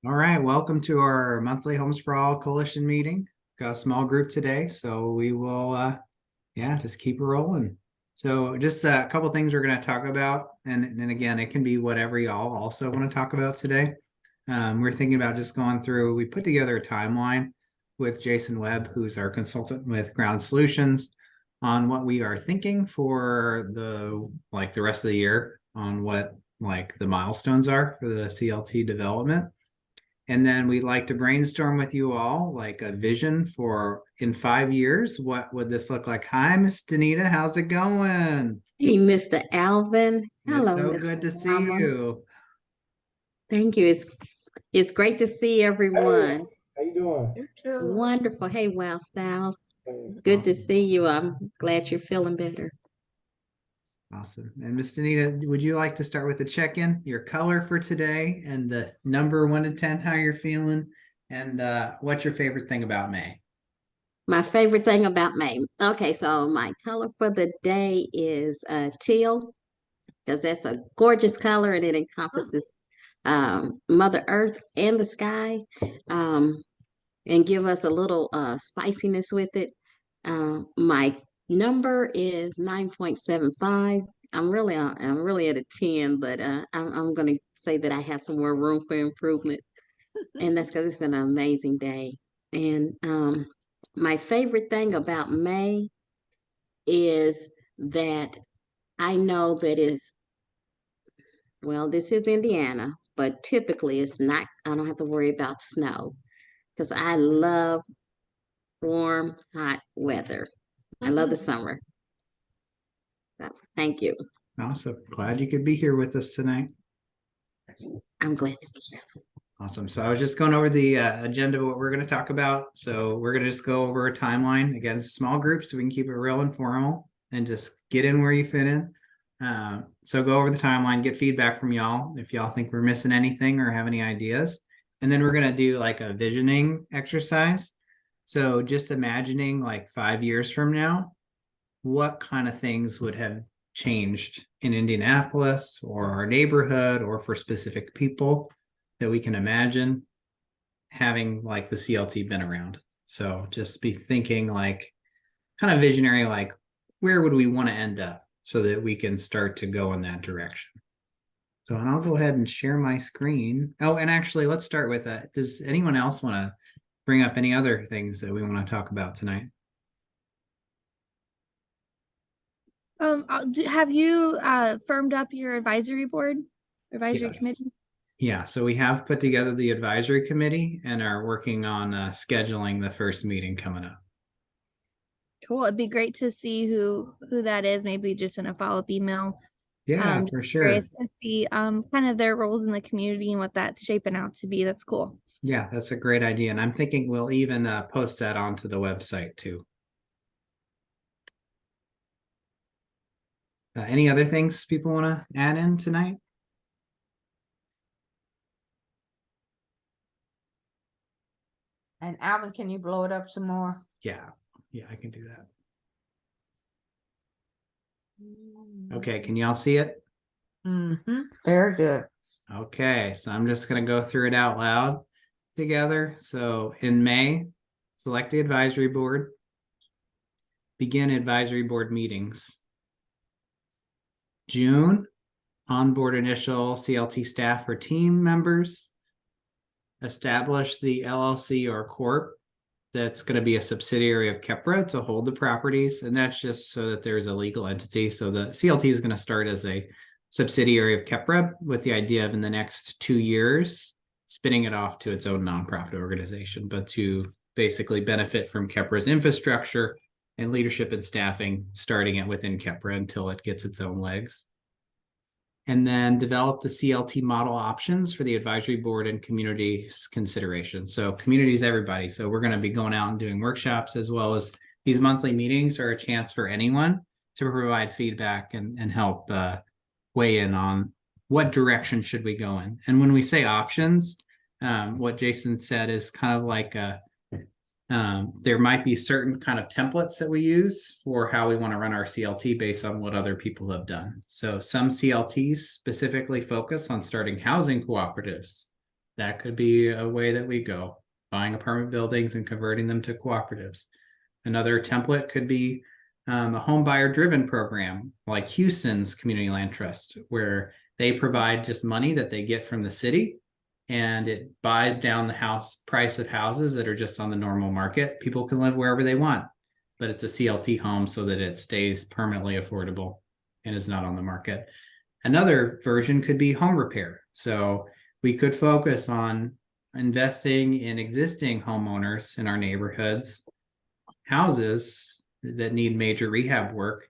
All right, welcome to our monthly Homes for All Coalition meeting. Got a small group today, so we will, just keep it rolling. So just a couple things we're going to talk about, and then again, it can be whatever y'all also want to talk about today. We're thinking about just going through. We put together a timeline with Jason Webb, who's our consultant with Ground Solutions, on what we are thinking for the rest of the year on what the milestones are for the CLT development. And then we'd like to brainstorm with you all like a vision for in 5 years. What would this look like? Hi, Miss Danita. How's it going? Hey, Mr. Alvin. It's Hello, so Miss good to see Palmer. you. Thank you. It's great to see everyone. How you doing? Wonderful. Hey, Wow Style. Good to Awesome. see you. I'm glad you're feeling better. Awesome. And Miss Danita, would you like to start with the check-in, your color for today, and the number 1 to 10, how you're feeling, and what's your favorite thing about May? My favorite thing about May. Okay, so my color for the day is teal, because that's a gorgeous color and it encompasses Mother Earth and the sky, and give us a little spiciness with it. My number is 9.75. I'm really at a 10, but I'm going to say that I have some more room for improvement. And that's because it's an amazing day. And my favorite thing about May is that I know that this is Indiana, but typically it's not, I don't have to worry about snow because I love warm, hot weather. I love the summer. So, thank you. Awesome. Glad you could be here with us tonight. I'm glad to be here. Awesome. So I was just going over the agenda of what we're going to talk about. So we're going to just go over a timeline. Again, it's a small group, so we can keep it real informal and just get in where you fit in. So go over the timeline, get feedback from y'all if y'all think we're missing anything or have any ideas. And then we're going to do like a visioning exercise. So just imagining like 5 years from now, what kind of things would have changed in Indianapolis or our neighborhood or for specific people that we can imagine having like the CLT been around. So just be thinking like kind of visionary, like where would we want to end up so that we can start to go in that direction. So, and I'll go ahead and share my screen. Oh, and actually let's start with does anyone else want to bring up any other things that we want to talk about tonight? Have you firmed up your advisory Yes. committee? Yeah, so we have put together the advisory committee and are working on scheduling the first meeting coming up. Cool. It'd be great to see who that is, maybe just in a follow-up email. Yeah, for sure. Curious to see kind of their roles in the community and what that's shaping out to be. That's cool. Yeah, that's a great idea. And I'm thinking we'll even post that onto the website too. Any other things people want to add in tonight? And Alvin, can you blow it up some more? Yeah, I can do that. Okay, can y'all see it? Mm-hmm. Very good. Okay, so I'm just going to go through it out loud together. So in May, select the advisory board, begin advisory board meetings. June, onboard initial CLT staff or team members, establish the LLC or corp that's going to be a subsidiary of KEPRA to hold the properties. And that's just so that there's a legal entity. So the CLT is going to start as a subsidiary of KEPRA with the idea of in the next 2 years, spinning it off to its own nonprofit organization, but to basically benefit from KEPRA's infrastructure and leadership and staffing, starting it within KEPRA until it gets its own legs. And then develop the CLT model options for the advisory board and community's consideration. So community is everybody. So we're going to be going out and doing workshops, as well as these monthly meetings are a chance for anyone to provide feedback and help weigh in on what direction should we go in. And when we say options, what Jason said is kind of like there might be certain kind of templates that we use for how we want to run our CLT based on what other people have done. So some CLTs specifically focus on starting housing cooperatives That could be a way that we go, buying apartment buildings and converting them to cooperatives. Another template could be a home buyer driven program like Houston's Community Land Trust, where they provide just money that they get from the city and it buys down the house price of houses that are just on the normal market. People can live wherever they want, but it's a CLT home so that it stays permanently affordable and is not on the market. Another version could be home repair. So we could focus on investing in existing homeowners in our neighborhoods, houses that need major rehab work,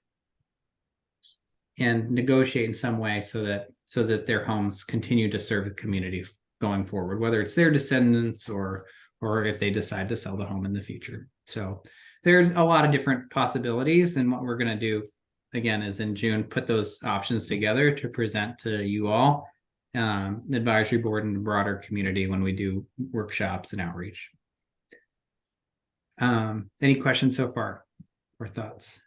and negotiate in some way so that their homes continue to serve the community going forward, whether it's their descendants or if they decide to sell the home in the future. So there's a lot of different possibilities, and what we're going to do again is in June put those options together to present to you all, the advisory board and the broader community when we do workshops and outreach. Any questions so far or thoughts?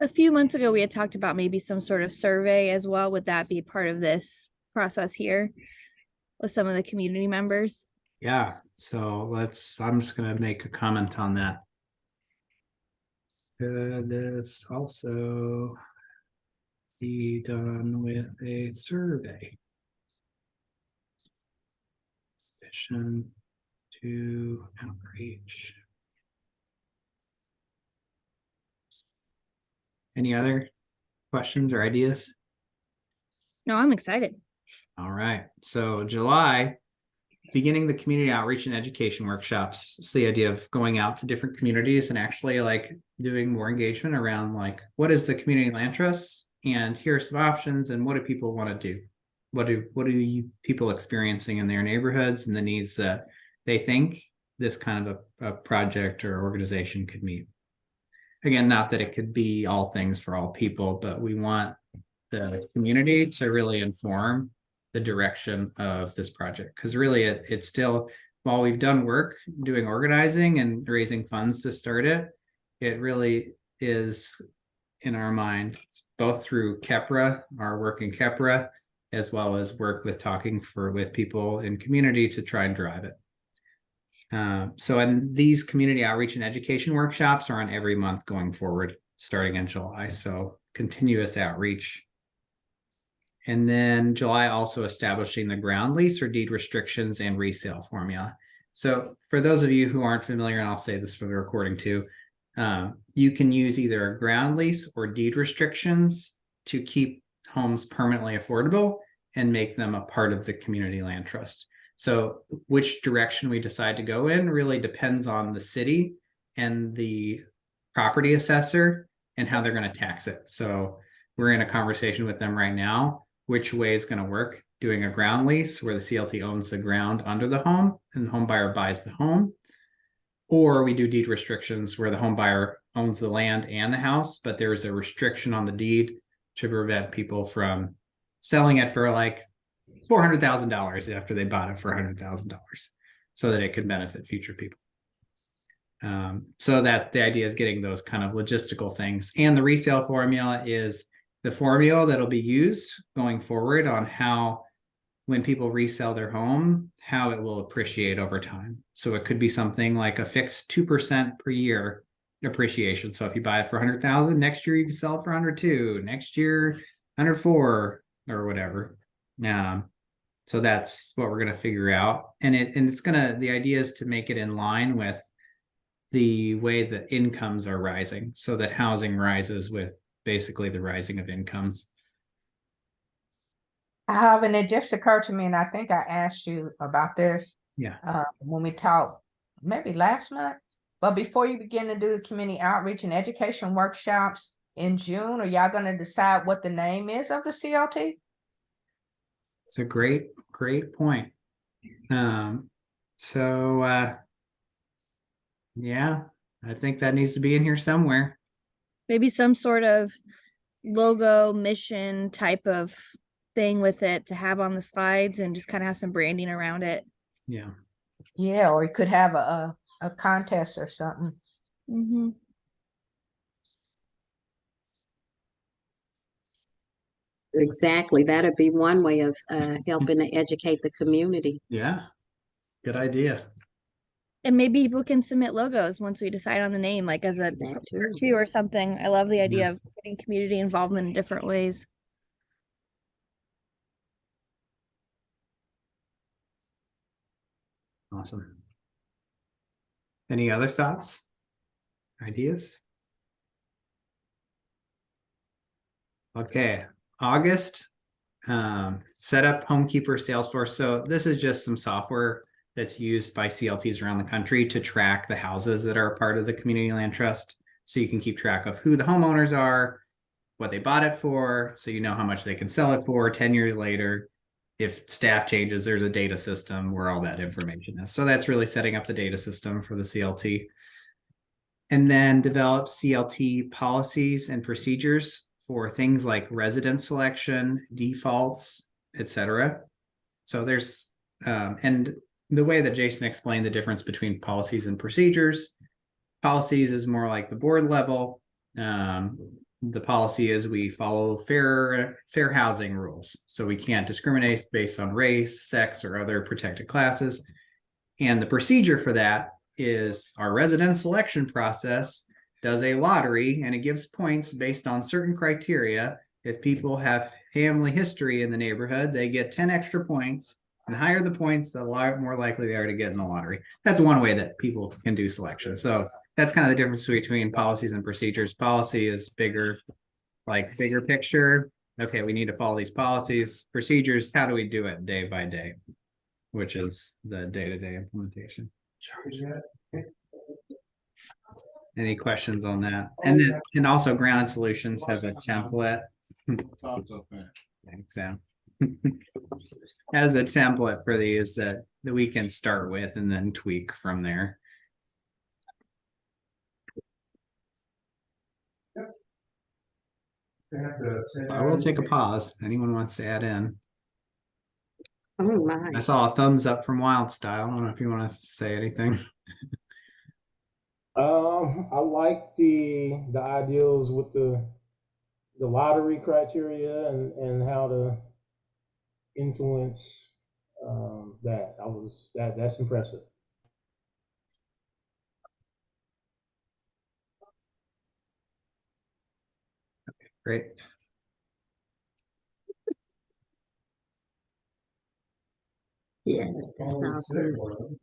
A few months ago, we had talked about maybe some sort of survey as well. Would that be part of this process here with some of the community members? Yeah, so I'm just going to make a comment on that. Could this also be done with a survey? Mission to outreach. Any other questions or ideas? No, I'm excited. All right, so July, beginning the community outreach and education workshops. It's the idea of going out to different communities and actually like doing more engagement around like, what is the community land trust? And here are some options, and what do people want to do? What are you people experiencing in their neighborhoods and the needs that they think this kind of a project or organization could meet? Again, not that it could be all things for all people, but we want the community to really inform the direction of this project, because really it's still, while we've done work doing organizing and raising funds to start it, it really is in our mind, both through KEPRA, our work in KEPRA, as well as work with talking with people in community to try and drive it. So and these community outreach and education workshops are on every month going forward, starting in July. So continuous outreach. And then July also establishing the ground lease or deed restrictions and resale formula. So for those of you who aren't familiar, and I'll say this for the recording too, you can use either a ground lease or deed restrictions to keep homes permanently affordable and make them a part of the community land trust. So which direction we decide to go in really depends on the city and the property assessor and how they're going to tax it. So we're in a conversation with them right now, which way is going to work. Doing a ground lease where the CLT owns the ground under the home and the home buyer buys the home. Or we do deed restrictions where the home buyer owns the land and the house, but there's a restriction on the deed to prevent people from selling it for like $400,000 after they bought it for $100,000, so that it could benefit future people. So that the idea is getting those kind of logistical things. And the resale formula is the formula that'll be used going forward on how, when people resell their home, how it will appreciate over time. So it could be something like a fixed 2% per year appreciation. So if you buy it for 100,000, next year you can sell it for 102, next year 104 or whatever. So that's what we're going to figure out. And it's the idea is to make it in line with the way the incomes are rising, so that housing rises with basically the rising of incomes. And it just occurred to me, and I think I asked you about this. Yeah. When we talked maybe last month, but before you begin to do the community outreach and education workshops in June, are y'all going to decide what the name is of the CLT? It's a great point. Yeah, I think that needs to be in here somewhere. Maybe some sort of logo, mission type of thing with it to have on the slides and just kind of have some branding around it. Yeah. Yeah, or you could have a contest or something. Mm-hmm. Exactly. That'd be one way of helping to educate the community. Yeah, good idea. And maybe people can submit logos once we decide on the name, like as a That too. two or something. I love the idea of getting community involvement in different ways. Awesome. Any other thoughts? Ideas? Okay, August, set up Homekeeper Salesforce. So this is just some software that's used by CLTs around the country to track the houses that are a part of the community land trust. So you can keep track of who the homeowners are, what they bought it for, so you know how much they can sell it for 10 years later. If staff changes, there's a data system where all that information is. So that's really setting up the data system for the CLT. And then develop CLT policies and procedures for things like resident selection, defaults, etc. So there's, and the way that Jason explained the difference between policies and procedures, policies is more like the board level. The policy is we follow fair housing rules. So we can't discriminate based on race, sex, or other protected classes. And the procedure for that is our resident selection process does a lottery, and it gives points based on certain criteria. If people have family history in the neighborhood, they get 10 extra points. And the higher the points, the more likely they are to get in the lottery. That's one way that people can do selection. So that's kind of the difference between policies and procedures. Policy is bigger, like bigger picture. Okay, we need to follow these policies. Procedures, how do we do it day by day, which is the day-to-day implementation. Any questions on that? And also Grounded Solutions has a template. Exam. Has a template for these that we can start with and then tweak from there. I will take a pause. Anyone wants to add in? Oh my. I saw a thumbs up from Wild Style. I don't know if you want to say anything. I like the ideals with the lottery criteria and how to influence that. That's impressive. Great. Yes, that's awesome.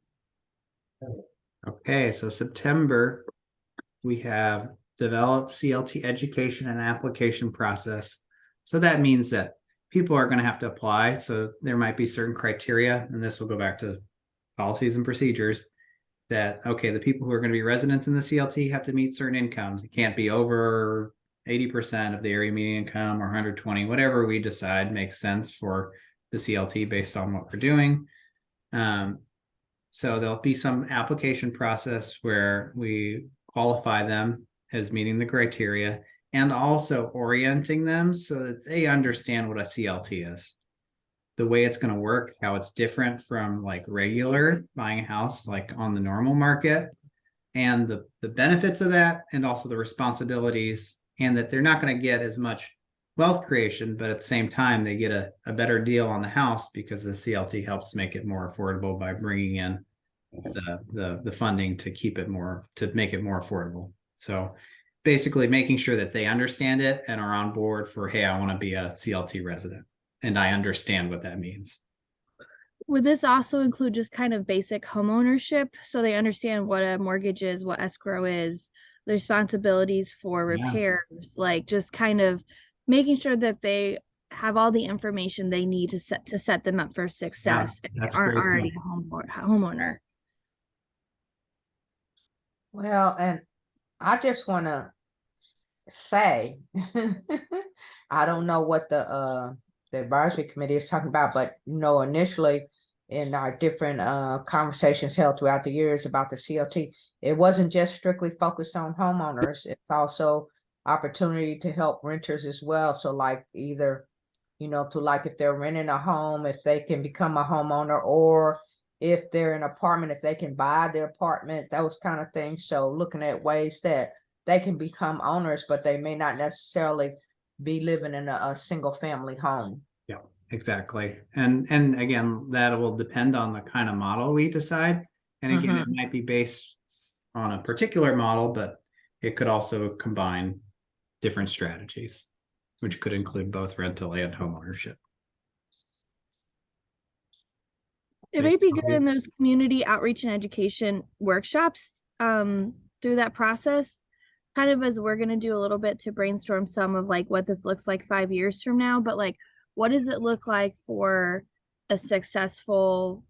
Okay, so September, we have developed CLT education and application process. So that means that people are going to have to apply. So there might be certain criteria, and this will go back to policies and procedures that, okay, the people who are going to be residents in the CLT have to meet certain incomes. It can't be over 80% of the area median income or 120, whatever we decide makes sense for the CLT based on what we're doing. So there'll be some application process where we qualify them as meeting the criteria and also orienting them so that they understand what a CLT is, the way it's going to work, how it's different from like regular buying a house, like on the normal market, and the benefits of that, and also the responsibilities, and that they're not going to get as much wealth creation, but at the same time, they get a better deal on the house because the CLT helps make it more affordable by bringing in the funding to keep it more, to make it more affordable. So basically making sure that they understand it and are on board for, hey, I want to be a CLT resident and I understand what that means. Would this also include just kind of basic home ownership so they understand what a mortgage is, what escrow is, the responsibilities for Yeah. repairs, like just kind of making sure that they have all the information they need to set them up for success if that's they aren't great. already a homeowner. Well, and I just want to say, I don't know what the advisory committee is talking about, but initially in our different conversations held throughout the years about the CLT, it wasn't just strictly focused on homeowners. It's also opportunity to help renters as well. So like either, to like if they're renting a home, if they can become a homeowner, or if they're in an apartment, if they can buy their apartment, those kind of things. So looking at ways that they can become owners, but they may not necessarily be living in a single family home. Yeah, exactly. And again, that will depend on the kind of model we decide. And again, it might be based on a particular model, but it could also combine different strategies, which could include both rental and home ownership. It may be good in those community outreach and education workshops through that process, kind of as we're going to do a little bit to brainstorm some of like what this looks like 5 years from now, but like what does it look like for a successful,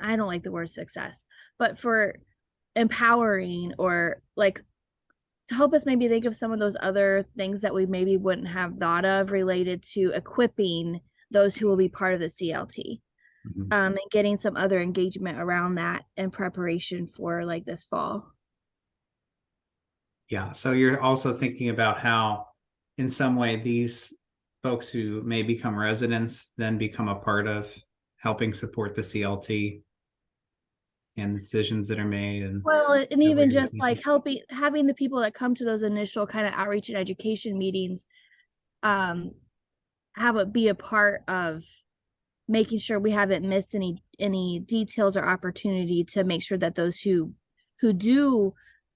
I don't like the word success, but for empowering, or like to help us maybe think of some of those other things that we maybe wouldn't have thought of related to equipping those who will be part of the CLT. And getting some other engagement around that in preparation for like this fall. Yeah, so you're also thinking about how in some way these folks who may become residents then become a part of helping support the CLT and the decisions that are made. And well, and even just like having the people that come to those initial kind of outreach and education meetings be a part of making sure we haven't missed any details or opportunity to make sure that those who do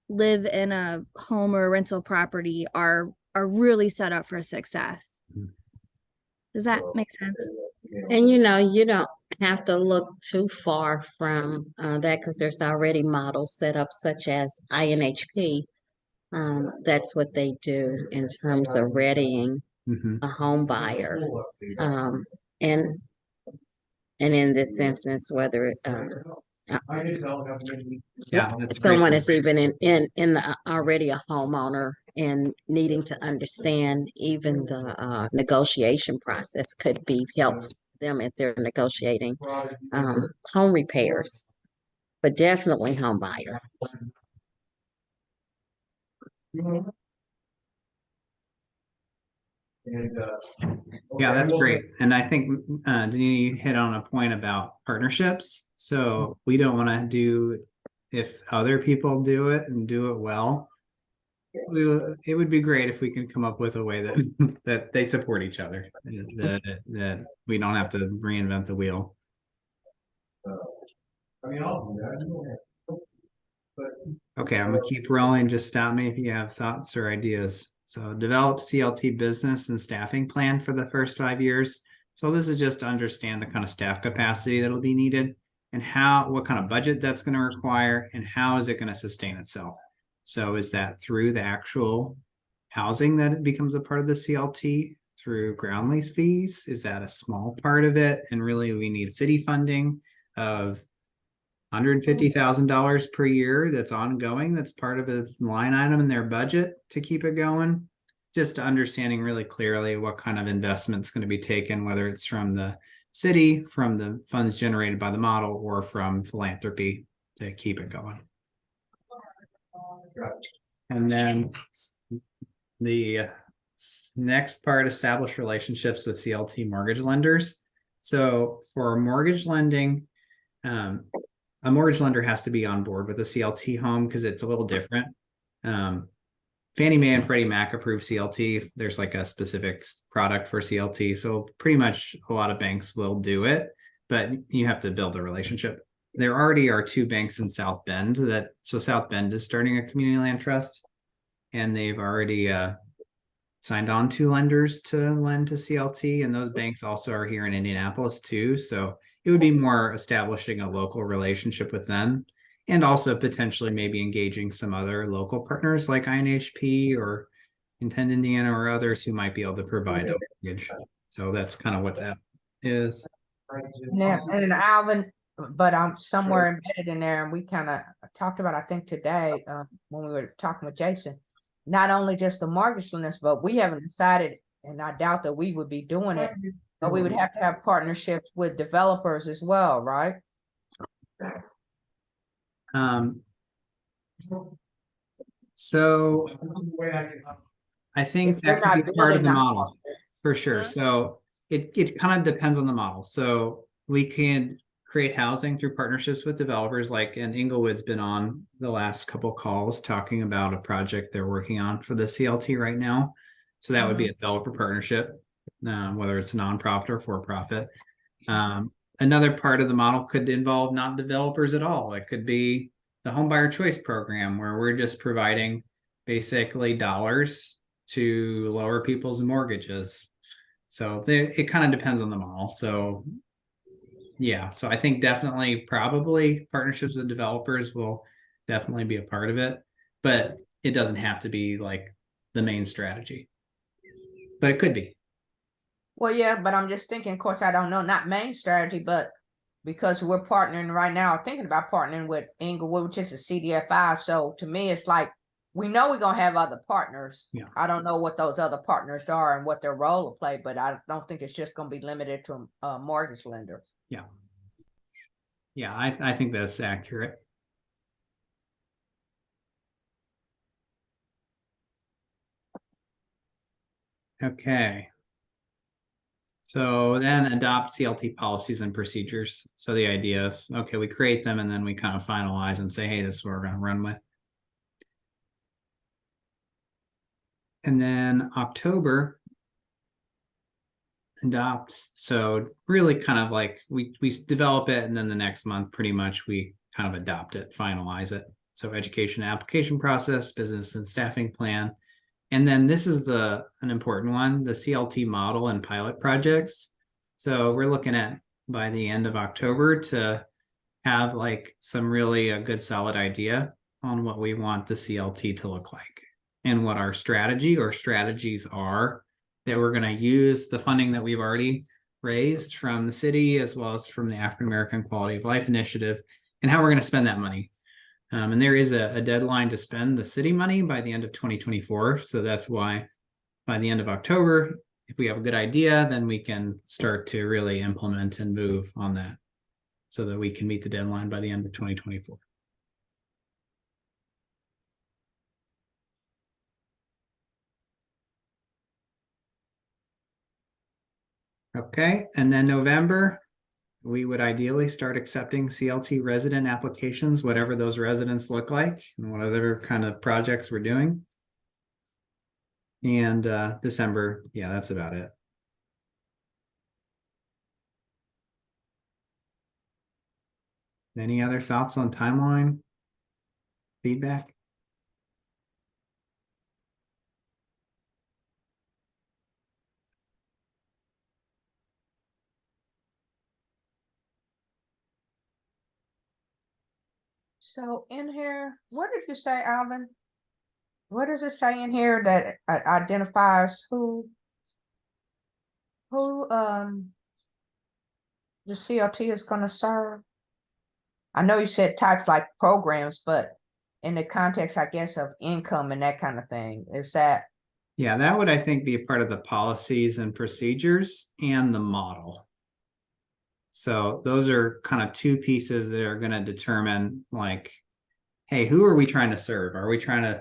live in a home or a rental property are really set up for success. Does that make sense? And you don't have to look too far from that, because there's already models set up such as INHP. That's what they do in terms of readying a home buyer. And in this instance, whether someone is even in the already a homeowner and needing to understand even the negotiation process could be help them as they're negotiating home repairs, but definitely home buyer. Yeah, that's great. And I think you hit on a point about partnerships. So we don't want to do, if other people do it and do it well, it would be great if we can come up with a way that that they support each other, that we don't have to reinvent the wheel. Okay, I'm gonna keep rolling. Just stop me if you have thoughts or ideas. So develop CLT business and staffing plan for the first 5 years. So this is just to understand the kind of staff capacity that'll be needed and what kind of budget that's going to require and how is it going to sustain itself. So is that through the actual housing that it becomes a part of the CLT, through ground lease fees? Is that a small part of it? And really we need city funding of $150,000 per year that's ongoing, that's part of a line item in their budget to keep it going. Just understanding really clearly what kind of investment's going to be taken, whether it's from the city, from the funds generated by the model, or from philanthropy to keep it going. And then the next part, establish relationships with CLT mortgage lenders. So for mortgage lending, a mortgage lender has to be on board with a CLT home because it's a little different. Fannie Mae and Freddie Mac approve CLT. There's like a specific product for CLT. So pretty much a lot of banks will do it, but you have to build a relationship. There already are 2 banks in South Bend so South Bend is starting a community land trust, and they've already signed on 2 lenders to lend to CLT, and those banks also are here in Indianapolis too. So it would be more establishing a local relationship with them, and also potentially maybe engaging some other local partners like INHP or Intend Indiana or others who might be able to provide a mortgage. So that's kind of what that is. Now, and Alvin, but I'm somewhere embedded in there, and we kind of talked about, I think today, when we were talking with Jason, not only just the mortgage lenders, but we haven't decided, and I doubt that we would be doing it, but we would have to have partnerships with developers as well, right? So I think that could be part of the model for sure. So it kind of depends on the model. So we can create housing through partnerships with developers, like, and Inglewood's been on the last couple calls talking about a project they're working on for the CLT right now. So that would be a developer partnership, whether it's nonprofit or for-profit. Another part of the model could involve not developers at all. It could be the homebuyer choice program, where we're just providing basically dollars to lower people's mortgages. So it kind of depends on the model. So yeah, so I think definitely probably partnerships with developers will definitely be a part of it, but it doesn't have to be like the main strategy, but it could be. Well, yeah, but I'm just thinking, of course, I don't know, not main strategy, but because we're partnering right now, thinking about partnering with Inglewood, which is a CDFI. So to me, it's like, we know we're going to have other partners. Yeah. I don't know what those other partners are and what their role will play, but I don't think it's just going to be limited to a mortgage lender. Yeah. Yeah, I think that's accurate. Okay. So then adopt CLT policies and procedures. So the idea of, okay, we create them and then we kind of finalize and say, hey, this is what we're going to run with. And then October, adopt. So really kind of like we develop it, and then the next month pretty much we kind of adopt it, finalize it. So education application process, business and staffing plan. And then this is an important one, the CLT model and pilot projects. So we're looking at by the end of October to have like some really a good solid idea on what we want the CLT to look like and what our strategy or strategies are that we're going to use the funding that we've already raised from the city as well as from the African American Quality of Life Initiative, and how we're going to spend that money. And there is a deadline to spend the city money by the end of 2024. So that's why by the end of October, if we have a good idea, then we can start to really implement and move on that so that we can meet the deadline by the end of 2024. Okay, and then November, we would ideally start accepting CLT resident applications, whatever those residents look like and whatever kind of projects we're doing. And December, yeah, that's about it. Any other thoughts on timeline? Feedback? So in here, what did you say, Alvin? What does it say in here that identifies who the CLT is going to serve? I know you said types like programs, but in the context, I guess, of income and that kind of thing, is that? Yeah, that would, I think, be a part of the policies and procedures and the model. So those are kind of two pieces that are going to determine like, hey, who are we trying to serve? Are we trying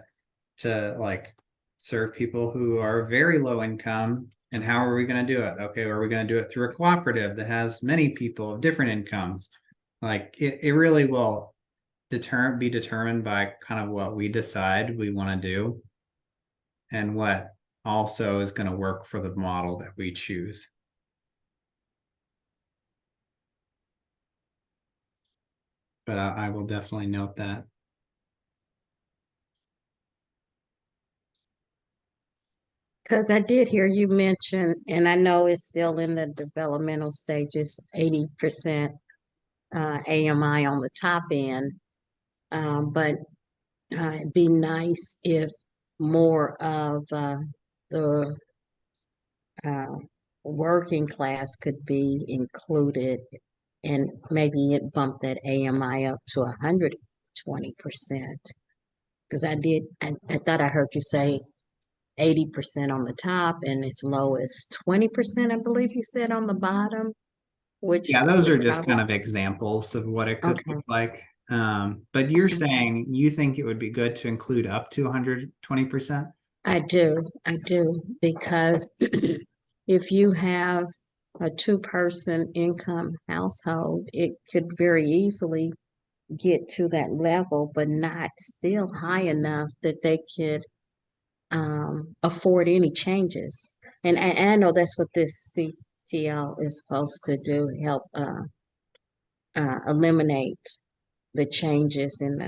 to like serve people who are very low income, and how are we going to do it? Okay, are we going to do it through a cooperative that has many people of different incomes? Like it really will be determined by kind of what we decide we want to do and what also is going to work for the model that we choose. But I will definitely note that. Because I did hear you mention, and I know it's still in the developmental stages, 80% AMI on the top end. But it'd be nice if more of the working class could be included, and maybe it bumped that AMI up to 120%. Because I thought I heard you say 80% on the top and as low as 20%, I believe you said on the bottom, which Yeah, those would are just probably, kind of examples of what it could okay. look like. But you're Okay. saying you think it would be good to include up to 120%? I do, because if you have a two-person income household, it could very easily get to that level, but not still high enough that they could afford any changes. And I know that's what this CTL is supposed to do, help eliminate the changes in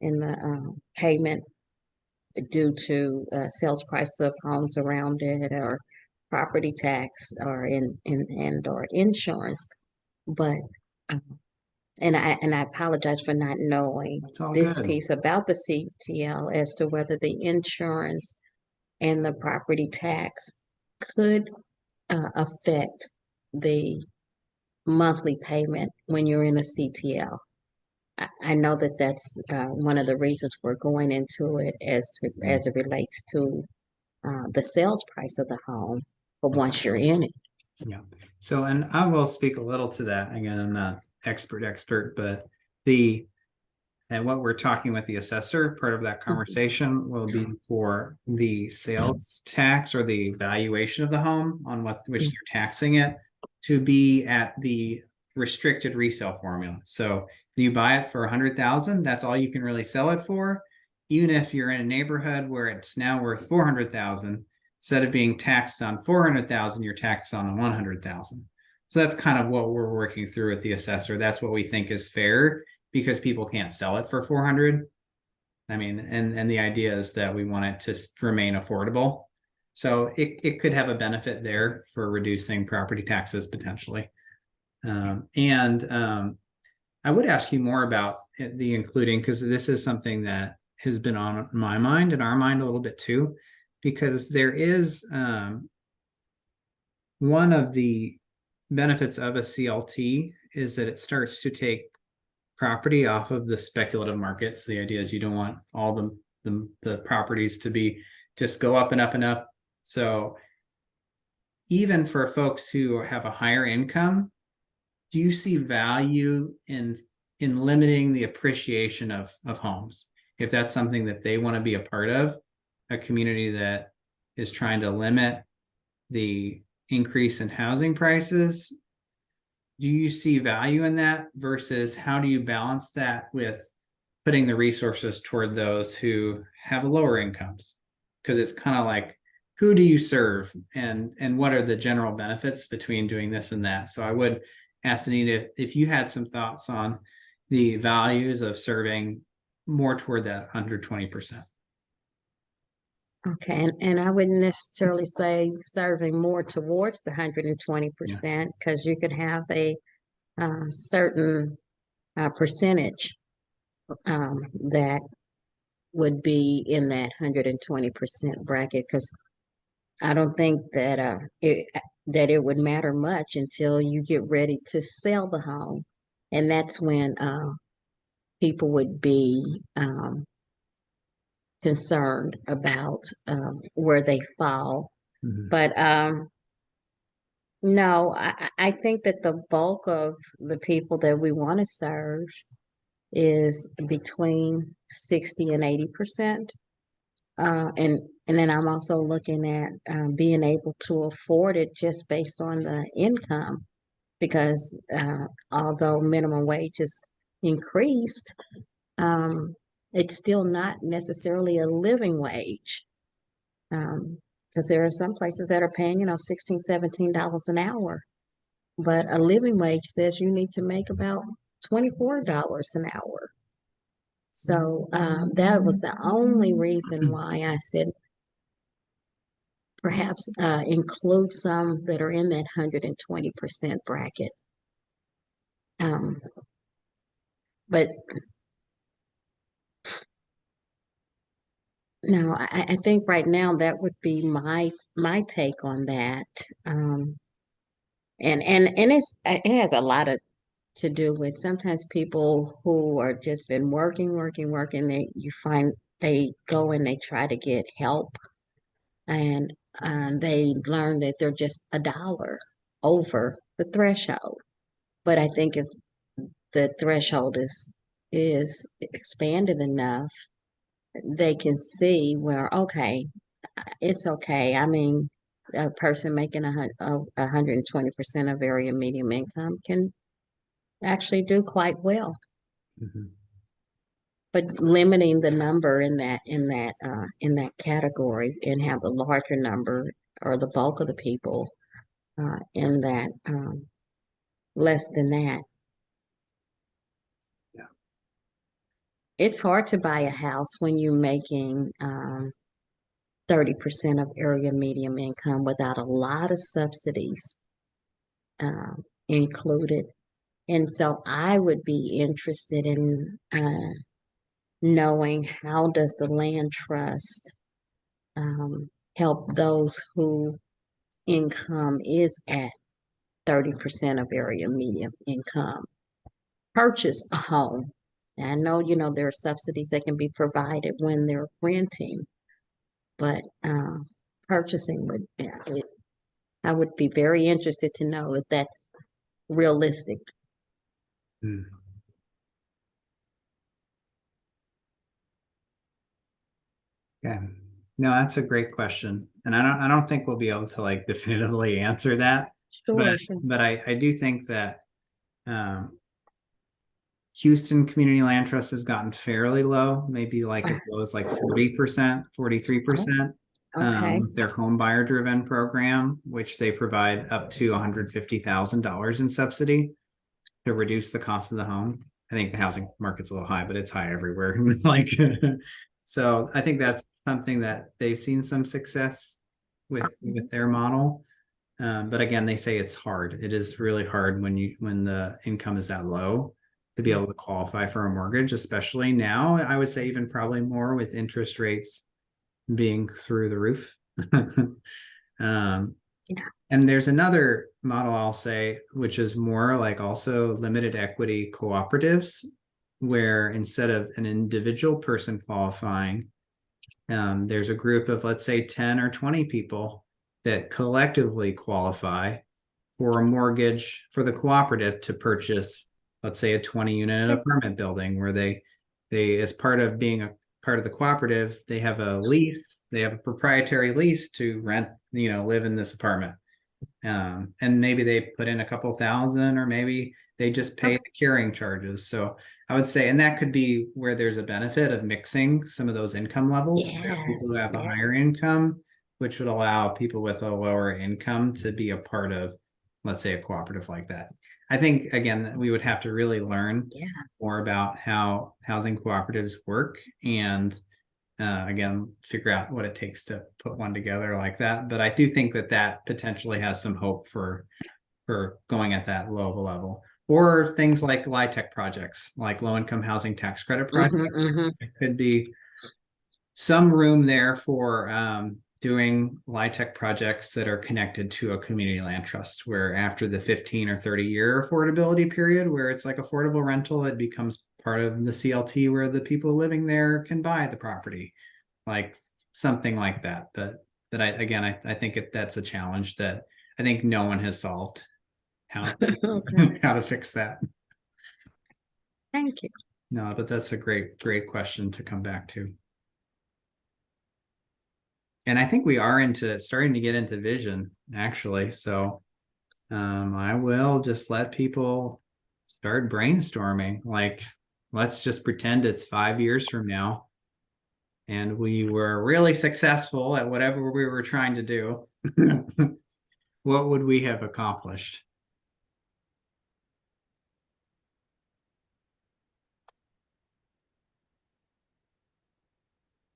the payment due to sales price of homes around it, or property tax, or or insurance. But and I apologize for not knowing It's all this good. piece about the CTL as to whether the insurance and the property tax could affect the monthly payment when you're in a CTL. I know that that's one of the reasons we're going into it as it relates to the sales price of the home, but once you're in it. Yeah. So, and I will speak a little to that. Again, I'm not expert, but and what we're talking with the assessor, part of that conversation will be for the sales tax or the valuation of the home on which you're taxing it to be at the restricted resale formula. So if you buy it for 100,000, that's all you can really sell it for. Even if you're in a neighborhood where it's now worth 400,000, instead of being taxed on 400,000, you're taxed on 100,000. So that's kind of what we're working through with the assessor. That's what we think is fair, because people can't sell it for 400. I mean, and the idea is that we want it to remain affordable. So it could have a benefit there for reducing property taxes potentially. I would ask you more about the including, because this is something that has been on my mind and our mind a little bit too, because there is one of the benefits of a CLT is that it starts to take property off of the speculative market. So the idea is you don't want all the properties to be just go up and up and up. So even for folks who have a higher income, do you see value in limiting the appreciation of homes? If that's something that they want to be a part of, a community that is trying to limit the increase in housing prices, do you see value in that, versus how do you balance that with putting the resources toward those who have lower incomes? Because it's kind of like, who do you serve, and what are the general benefits between doing this and that? So I would ask Anita if you had some thoughts on the values of serving more toward that 120%. Okay, and I wouldn't necessarily say serving more towards the 120%, because you could have a certain percentage that would be in that 120% bracket, because I don't think that it would matter much until you get ready to sell the home, and that's when people would be concerned about where they fall. Mhm. But no, I think that the bulk of the people that we want to serve is between 60 and 80%. And then I'm also looking at being able to afford it just based on the income, because although minimum wage is increased, it's still not necessarily a living wage. Because there are some places that are paying, $16, $17 an hour, but a living wage says you need to make about $24 an hour. So that was the only reason why I said perhaps include some that are in that 120% bracket. But no, I think right now that would be my take on that. And it has a lot to do with sometimes people who are just been working, you find they go and they try to get help, and they learn that they're just $1 over the threshold. But I think if the threshold is expanded enough, they can see where, okay, it's okay. I mean, a person making 120% of area median income can actually do quite well. Mhm. but limiting the number in that category and have a larger number or the bulk of the people in that less than that. Yeah. It's hard to buy a house when you're making 30% of area median income without a lot of subsidies included. And so I would be interested in knowing how does the land trust help those who income is at 30% of area median income purchase a home. And I know, there are subsidies that can be provided when they're renting, but purchasing I would be very interested to know if that's realistic. Hmm. Yeah. No, that's a great question. And I don't think we'll be able to like definitively answer that. Sure. But I do think that Houston Community Land Trust has gotten fairly low, maybe like as low as like 40%, 43%. Okay. Their home buyer driven program, which they provide up to $150,000 in subsidy to reduce the cost of the home. I think the housing market's a little high, but it's high everywhere. Like, so I think that's something that they've seen some success with their model. But again, they say it's hard. It is really hard when the income is that low to be able to qualify for a mortgage, especially now. I would say even probably more with interest rates being through the roof. And there's another model I'll say, which is more like also limited equity cooperatives, where instead of an individual person qualifying, there's a group of, let's say, 10 or 20 people that collectively qualify for a mortgage for the cooperative to purchase, let's say, a 20-unit apartment building, where they as part of being a part of the cooperative, they have a lease, they have a proprietary lease to rent, live in this apartment. And maybe they put in a couple thousand, or maybe they just pay the carrying charges. So I would say, and that could be where there's a benefit of mixing some of those income levels, where people who have a higher income, which would allow people with a lower income to be a part of, let's say, a cooperative like that. I think, again, we would have to really learn more about how housing cooperatives work, and again, figure out what it takes to put one together like that. But I do think that potentially has some hope for going at that low level, or things like LIHTC projects, like low income housing tax credit projects. It could be some room there for doing LIHTC projects that are connected to a community land trust, where after the 15 or 30-year affordability period, where it's like affordable rental, it becomes part of the CLT, where the people living there can buy the property, like something like that. But I think that's a challenge that I think no one has solved how to fix that. Thank you. No, but that's a great question to come back to. And I think we are starting to get into vision, actually. So I will just let people start brainstorming. Like, let's just pretend it's 5 years from now, and we were really successful at whatever we were trying to do. What would we have accomplished?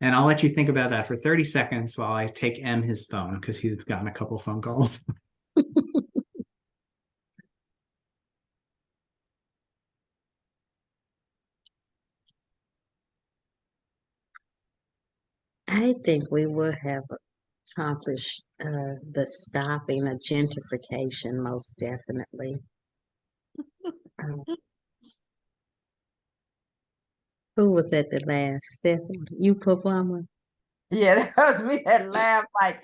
And I'll let you think about that for 30 seconds while I take his phone, because he's gotten a couple phone calls. I think we would have accomplished the stopping of gentrification, most definitely. Who was at the laugh? Stephanie, you put one? Yeah, that was me that laughed. Like,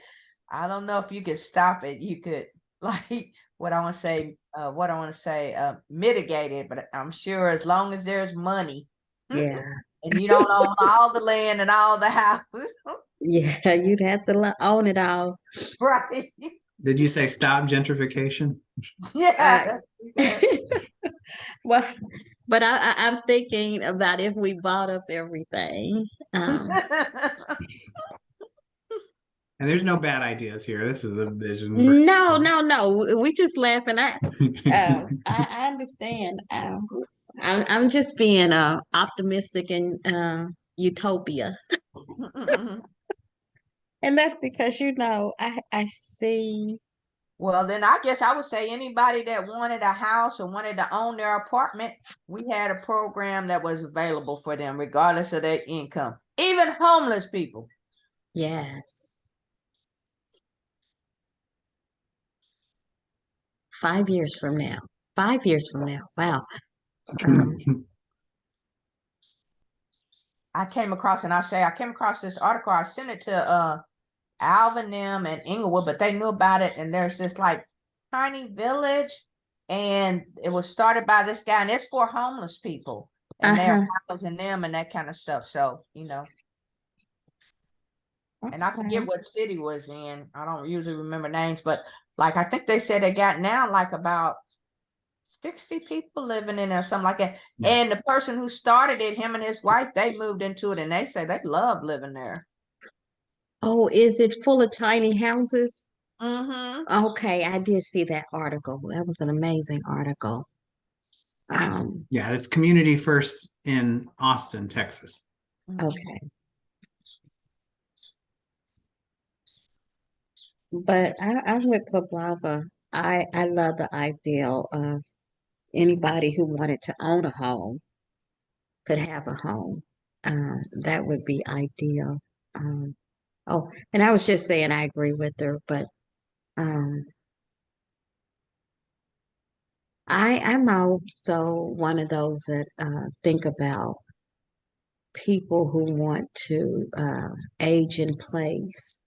I don't know if you could stop it. You could, like, what I want to say, mitigate it. But I'm sure as long as there's money, Yeah. and you don't own all the land and all the houses, Yeah, you'd have to own it all. right? Did you say stop gentrification? Yeah. Well, But I'm thinking about if we bought up everything. And there's no bad ideas here. This is a vision. No. We just laughing. I understand. I'm just being optimistic and utopia, and that's because I see. Well, then I guess I would say anybody that wanted a house or wanted to own their apartment, we had a program that was available for them, regardless of their income. Even homeless people. Yes. 5 years from now. 5 years from now. Wow. I came across this article. I sent it to Alvin them and Inglewood, but they knew about it. And there's this like tiny village, and it was started by this guy, and it's for homeless people, and they're housing them and that kind of stuff. So, and I forget what city was in. I don't usually remember names, but like I think they said they got now like about 60 people living in there, something like that. Yeah. And the person who started it, him and his wife, they moved into it, and they say they love living there. Oh, is it full of tiny houses? Mm-hmm. Okay, I did see that article. That was an amazing article. Yeah, it's Community First in Austin, Texas. Okay. But I'm with Pablava. I love the ideal of anybody who wanted to own a home could have a home. That would be ideal. Oh, and I was just saying I agree with her, but I'm also one of those that think about people who want to age in place.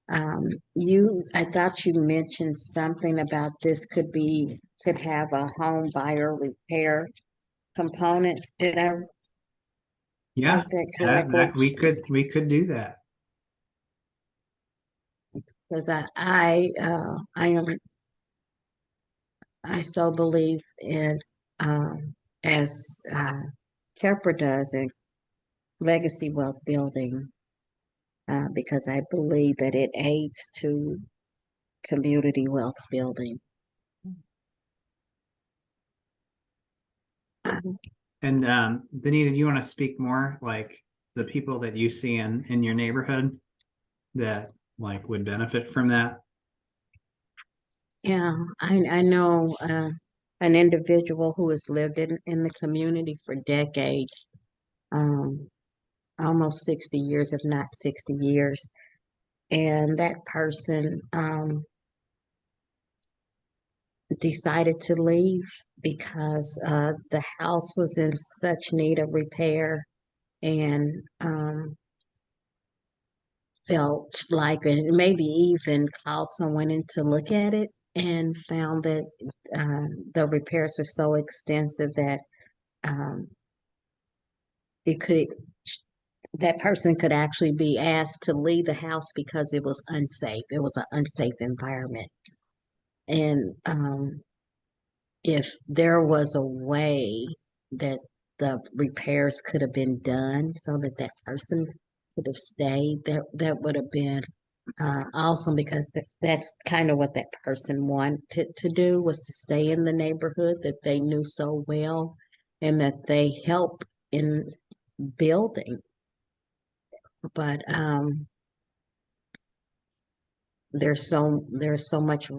I thought you mentioned something about this could have a home buyer repair component. Did I Yeah, write that correctly? we could do that. Because I so believe in as Kepler does in legacy wealth building, because I believe that it aids to community wealth building. And Benita, do you want to speak more like the people that you see in your neighborhood that like would benefit from that? Yeah, I know an individual who has lived in the community for decades, almost 60 years, if not 60 years. And that person decided to leave because the house was in such need of repair, and felt like, and maybe even called someone in to look at it and found that the repairs were so extensive that um, it could that person could actually be asked to leave the house because it was unsafe. It was an unsafe environment. And if there was a way that the repairs could have been done so that that person could have stayed, that would have been awesome, because that's kind of what that person wanted to do, was to stay in the neighborhood that they knew so well and that they help in building. But there's so much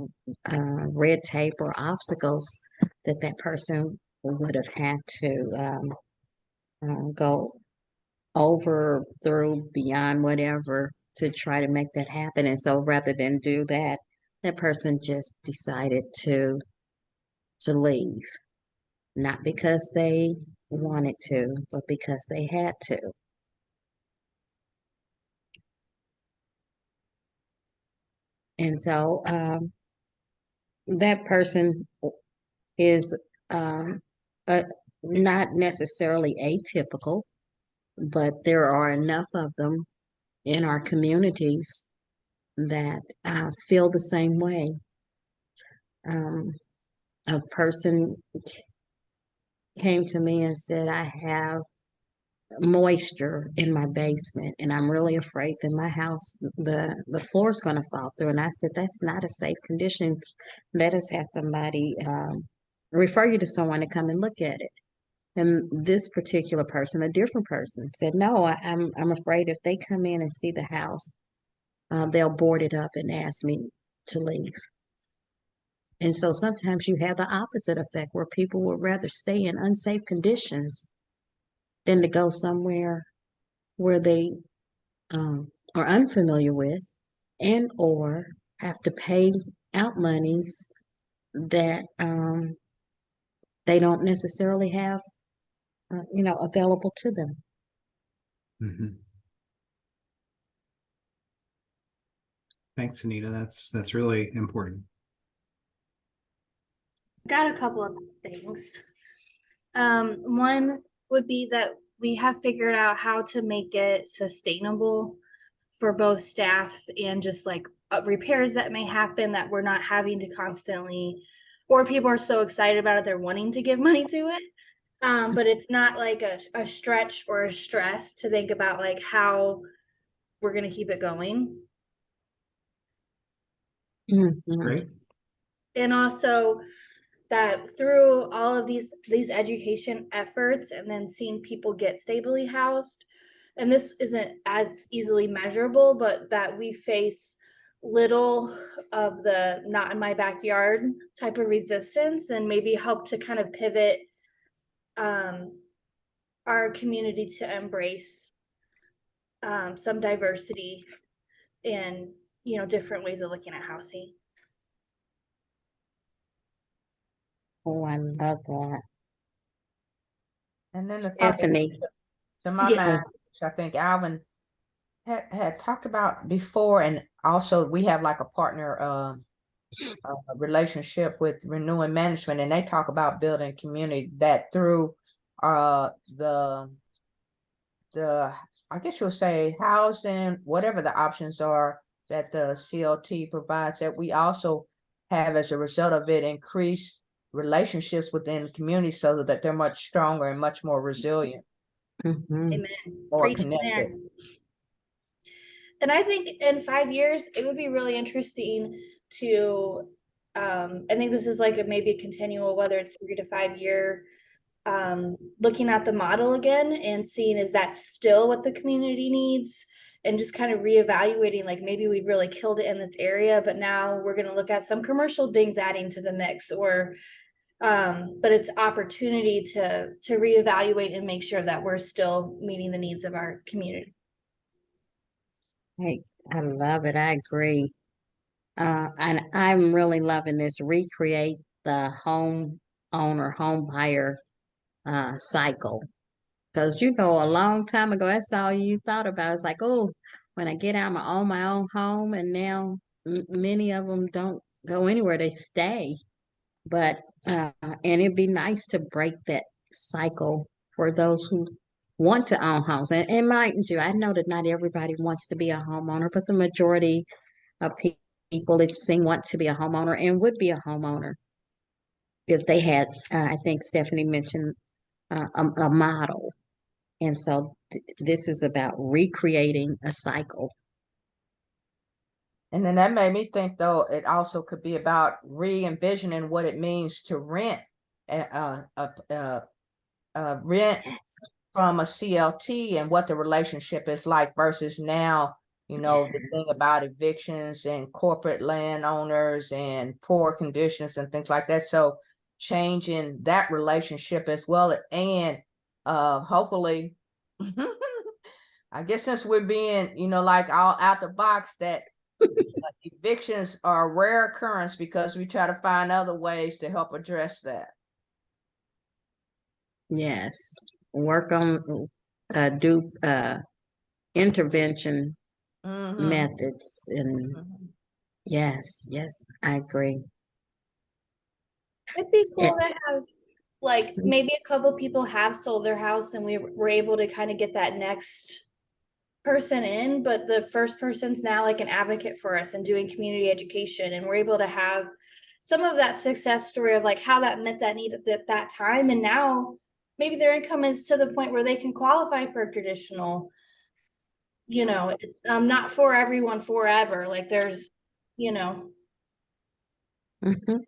red tape or obstacles that that person would have had to go over, through, beyond whatever to try to make that happen. And so rather than do that, that person just decided to leave, not because they wanted to, but because they had to. And so that person is not necessarily atypical, but there are enough of them in our communities that feel the same way. A person came to me and said, I have moisture in my basement and I'm really afraid that my house, the floor is going to fall through. And I said, that's not a safe condition. Let us have somebody refer you to someone to come and look at it. And this particular person, a different person, said, no, I'm afraid if they come in and see the house, they'll board it up and ask me to leave. And so sometimes you have the opposite effect where people would rather stay in unsafe conditions than to go somewhere where they are unfamiliar with and or have to pay out monies that they don't necessarily have, available to them. Mhm. Thanks, Anita. That's really important. Got a couple of things. One would be that we have figured out how to make it sustainable for both staff and just like repairs that may happen that we're not having to constantly, or people are so excited about it, they're wanting to give money to it. But it's not like a stretch or a stress to think about like how we're going to keep it going. That's great. And also that through all of these education efforts and then seeing people get stably housed, and this isn't as easily measurable, but that we face little of the not in my backyard type of resistance and maybe help to kind of pivot our community to embrace some diversity and different ways of looking at housing. Oh, I love that. And then the topic Stephanie. to my Yeah. mind, which I think Alvin had talked about before, and also we have like a partner relationship with Renewing Management, and they talk about building community that through the I guess you'll say housing, whatever the options are that the CLT provides, that we also have as a result of it increased relationships within the community so that they're much stronger and much more resilient. Mhm. Amen. Or Preaching there. connected. And I think in 5 years, it would be really interesting to, I think this is like maybe a continual, whether it's 3 to 5 year, looking at the model again and seeing, is that still what the community needs? And just kind of reevaluating, like maybe we've really killed it in this area, but now we're going to look at some commercial things adding to the mix, or but it's opportunity to reevaluate and make sure that we're still meeting the needs of our community. Hey, I love it. I agree. And I'm really loving this recreate the home owner, home buyer cycle. Because a long time ago, that's all you thought about. It's like, oh, when I get out, I'm gonna own my own home. And now many of them don't go anywhere, they stay. But and it'd be nice to break that cycle for those who want to own homes. And mind you, I know that not everybody wants to be a homeowner, but the majority of people it seems want to be a homeowner and would be a homeowner if they had, I think Stephanie mentioned a model. And so this is about recreating a cycle. And then that made me think, though, it also could be about re-envisioning what it means to rent rent Yes. from a CLT and what the relationship is like versus now, the thing about evictions and corporate landowners and poor conditions and things like that. So changing that relationship as well. And hopefully, I guess since we're being, like all out the box, that evictions are a rare occurrence because we try to find other ways to help address that. Yes. Work on do intervention methods and yes, I agree. It'd be cool to have like maybe a couple people have sold their house and we were able to kind of get that next person in, but the first person's now like an advocate for us and doing community education, and we're able to have some of that success story of like how that met that need at that time, and now maybe their income is to the point where they can qualify for a traditional, it's not for everyone forever. Like there's, Mhm,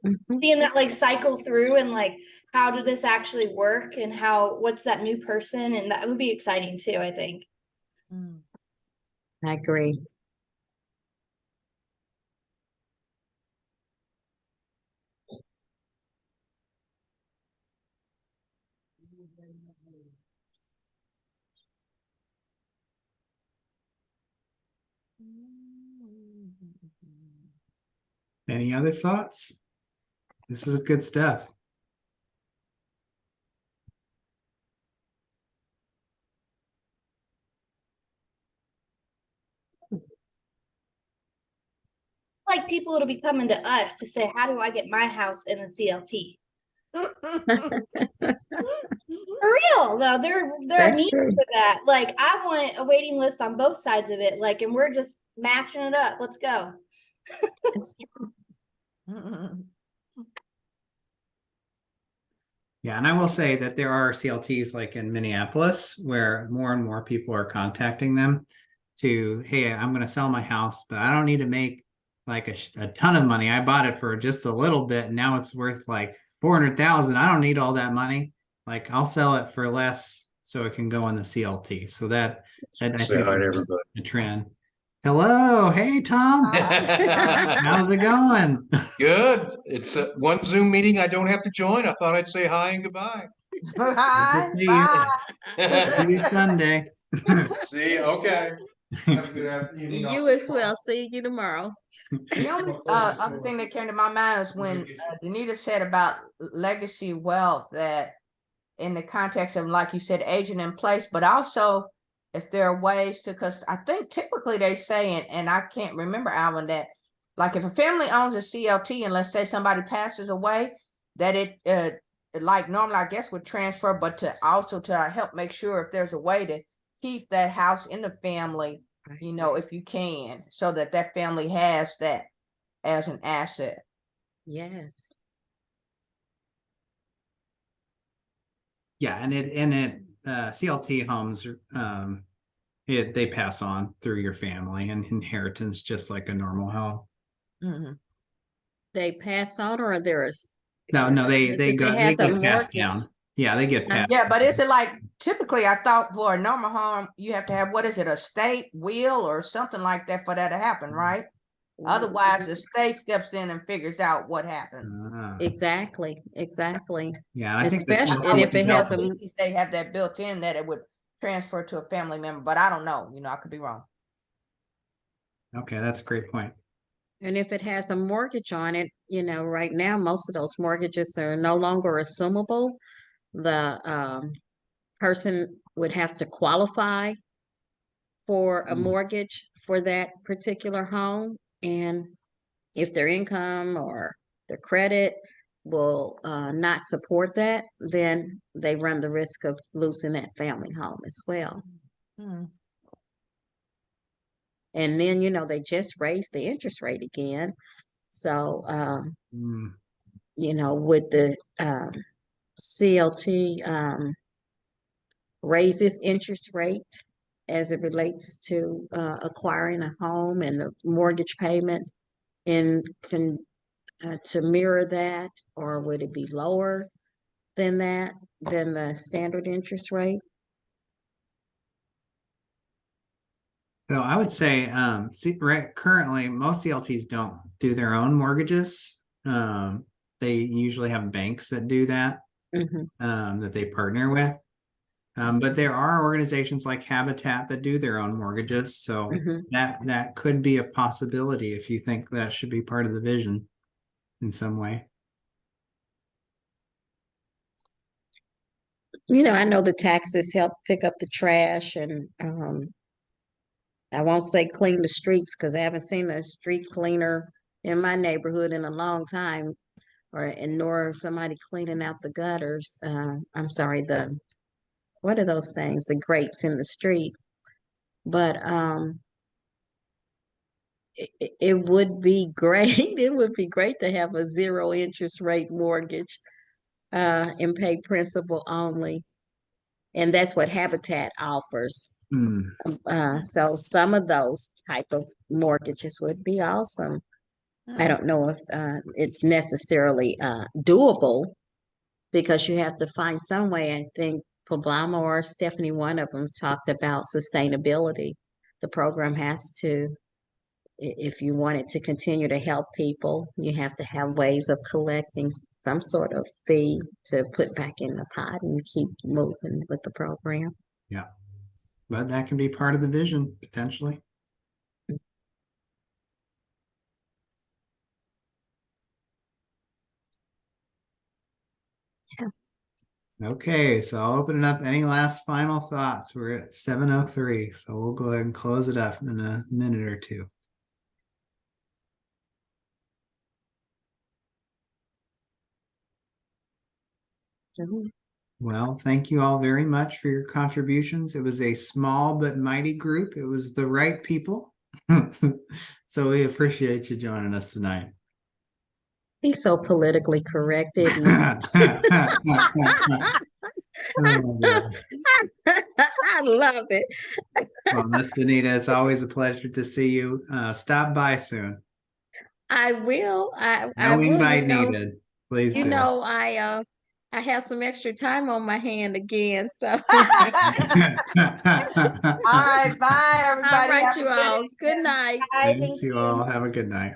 mhm. seeing that like cycle through and like how did this actually work and what's that new person, and that would be exciting too, I think. Mm. I agree. Any other thoughts? This is good stuff. Like people that'll be coming to us to say, how do I get my house in the CLT? For real though, there are That's needs true. for that. Like I want a waiting list on both sides of it. Like, and we're just matching it up. Let's go. That's true. Yeah, and I will say that there are CLTs like in Minneapolis where more and more people are contacting them to, hey, I'm going to sell my house, but I don't need to make like a ton of money. I bought it for just a little bit, and now it's worth like 400,000. I don't need all that money. Like I'll sell it for less so it can go in the CLT. So that I Say think hi to is everybody. a trend. Hello, hey Tom, how's it going? Good. It's one Zoom meeting I don't have to join. I thought I'd say hi and goodbye. Good to see you. See you Sunday. See, okay. Have a good afternoon. You as well. See you tomorrow. The only other thing that came to my mind is when Danita said about legacy wealth, that in the context of, like you said, aging in place, but also if there are ways to, because I think typically they say, and I can't remember, Alvin, that like if a family owns a CLT and let's say somebody passes away, that it like normally I guess would transfer, but to also to help make sure if there's a way to keep that house in the family, if you can, so that that family has that as an asset. Yes. Yeah, and CLT homes they pass on through your family and inheritance just like a normal home. Mm-hmm. They pass on, or there's No, they if it get has a passed mortgage. down. Yeah, they get passed. Yeah, but down. is it like typically I thought for a normal home you have to have, what is it, a state will or something like that for that to happen, right? Otherwise the state steps in and figures out what happened. Ah, Exactly. yeah, and I think that Especially, I and would if it think has a they have that built in that it would transfer to a family member, but I don't know. I could be wrong. okay, that's a great point. And if it has a mortgage on it, right now, most of those mortgages are no longer assumable. The person would have to qualify for a mortgage for that particular home. And if their income or their credit will not support that, then they run the risk of losing that family home as well. Hmm. And then, they just raised the interest rate again. So, Mm. with the CLT raises interest rate as it relates to acquiring a home and a mortgage payment, and to mirror that, or would it be lower than that, than the standard interest rate? So I would say, currently most CLTs don't do their own mortgages. They usually have banks that do that, that they partner with. But there are organizations like Habitat that do their own mortgages. So that could be a possibility if you think that should be part of the vision in some way. I know the taxes help pick up the trash, and I won't say clean the streets because I haven't seen a street cleaner in my neighborhood in a long time, nor somebody cleaning out the gutters. I'm sorry, what are those things? The grates in the street. But it would be great. It would be great to have a zero interest rate mortgage and pay principal only. And that's what Habitat offers. Hmm. So some of those type of mortgages would be awesome. I don't know if it's necessarily doable because you have to find some way. I think Poblamo or Stephanie, one of them, talked about sustainability. The program has to, if you want it to continue to help people, you have to have ways of collecting some sort of fee to put back in the pot and keep moving with the program. Yeah. But that can be part of the vision potentially. Yeah. Okay, so I'll open it up. Any last final thoughts? We're at 7:03, so we'll go ahead and close it up in a minute or two. So, Well, thank you all very much for your contributions. It was a small but mighty group. It was the right people. So we appreciate you joining us tonight. he's so politically correct, isn't he? Oh, my gosh. I love it. Well, Miss Benita, it's always a pleasure to see you. Stop by soon. I will. I No will. invite needed. Please do. I have some extra time on my hand again. So All right, bye, everybody. all right, Have a you good all. Good evening. night. Thanks, you all. Have a good night.